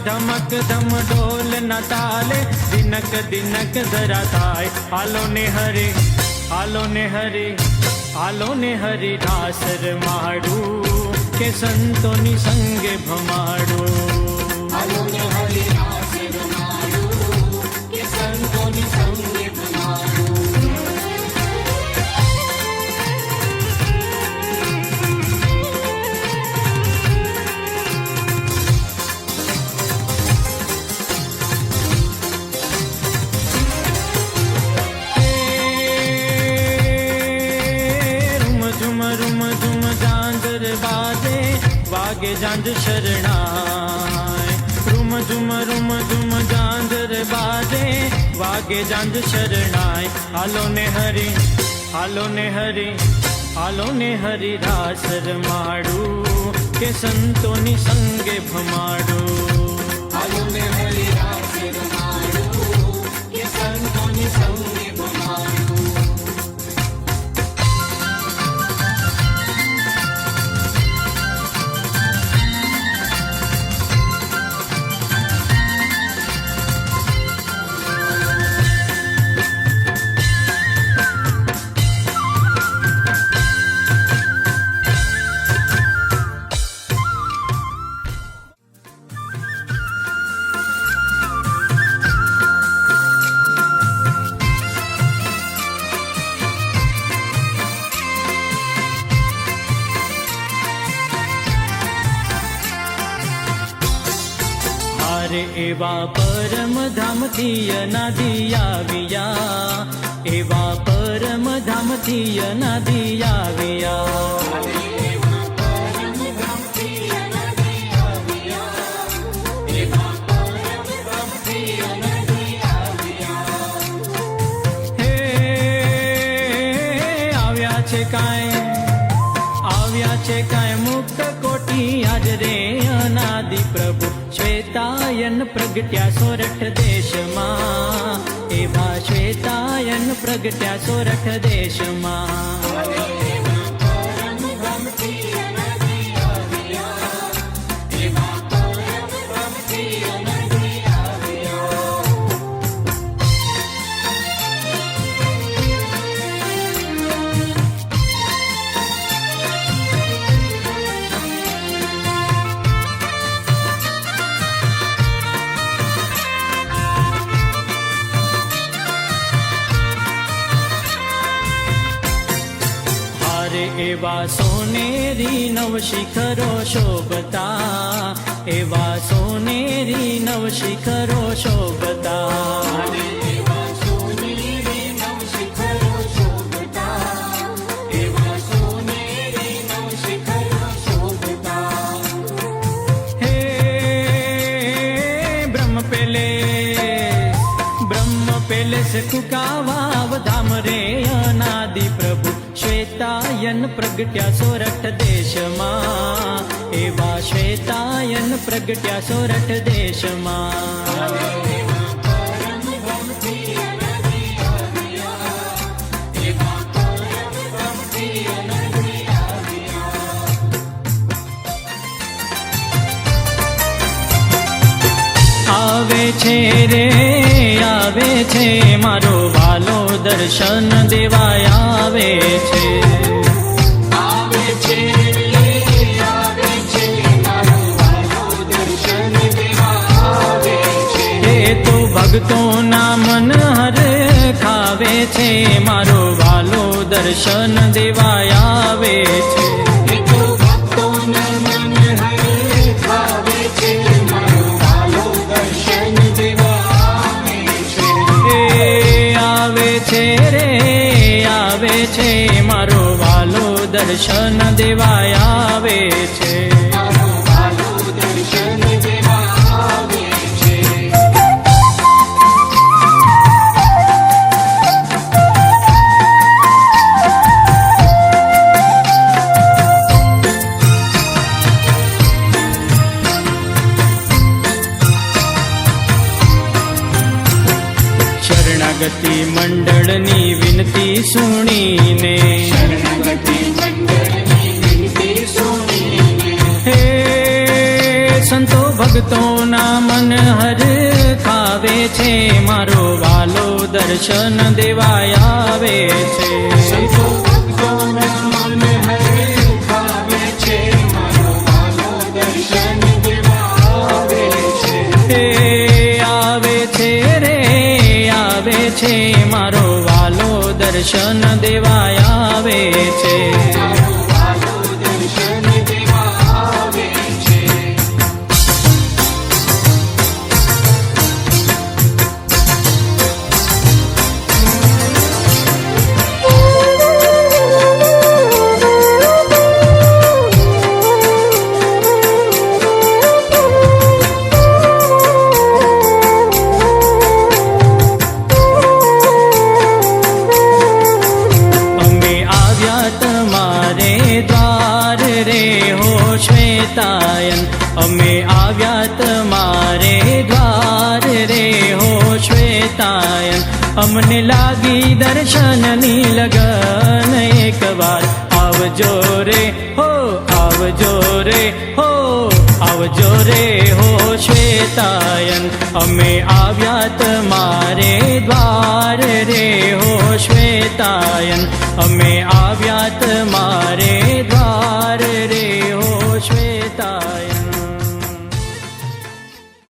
ધમક ધમ ઢોલ ના તાલે દિનક દિનક જરા થાય. હાલો ને હરે હાલો ને હરે હાલો ને હરે રાસ રમાડું કે સંતોની સંગે ભમાડું. હાલો ને હરે રાસ રમાડું કે સંતોની સંગે ભમાડું. વાગે જાંજ શરણાય. રૂમ ઝુમ રૂમ ઝુમ જાંજર બાજે વાગે જાંજ શરણાય. હાલો ને હરી હાલો ને હરી હાલો ને હરી રાસ રમાડું કે સંતોની સંગે ભમાડું. હાલો ને હરે રાસ રમાડું કે સંતોની સંગે ભમાડું. એવા પરમ ધામથી અનાદિ આવ્યા. એવા પરમ ધામથી અનાદિ આવ્યા. હે આવ્યા છે કાંઈ મુક્ત કોટી હાજરે અનાદિ પ્રભુ શ્વેતાયન પ્રગટ્યા સોરઠ દેશમાં. એવા શ્વેતાયન પ્રગટ્યા સોરઠ દેશમાં. એવા સોનેરી નવ શિખરો શોભતા. એવા સોનેરી નવ શિખરો શોભતા. હે બ્રહ્મ પેલેસ કુકાવાવ ધામ રે અનાદિ પ્રભુ શ્વેતાયન પ્રગટ્યા સોરઠ દેશમાં. એવા શ્વેતાયન પ્રગટ્યા સોરઠ દેશમાં. આવે છે રે આવે છે મારો વાલો દર્શન દેવાય આવે છે. તો ભક્તોના મન હર ખાવે છે મારો વાલો દર્શન દેવાય આવે છે. આવે છે રે આવે છે મારો વાલો દર્શન દેવાય આવે છે. શરણાગતિ મંડળની વિનતી સુણીને. હે સંતો ભક્તોના મન હર ખાવે છે, મારો વાલો દર્શન દેવાય આવે છે. સંતો ભક્તોના મન હરે ખાવે છે, મારો વાલો દર્શન દેવા આવે છે. હે આવે છે રે આવે છે, મારો વાલો દર્શન દેવાય આવે છે. મારો વાલો દર્શન દેવા આવે છે. અમે આવ્યા તમારે દ્વાર રે હો શ્વેતાયન, અમે આવ્યા તમારે દ્વાર રે હો શ્વેતાયન. અમને લાગી દર્શનની લગન, એકવાર આવજો રે હો આવજો રે હો આવજો રે હો શ્વેતાયન. અમે આવ્યા તમારે દ્વાર રે હો શ્વેતાયન, અમે આવ્યા તમારે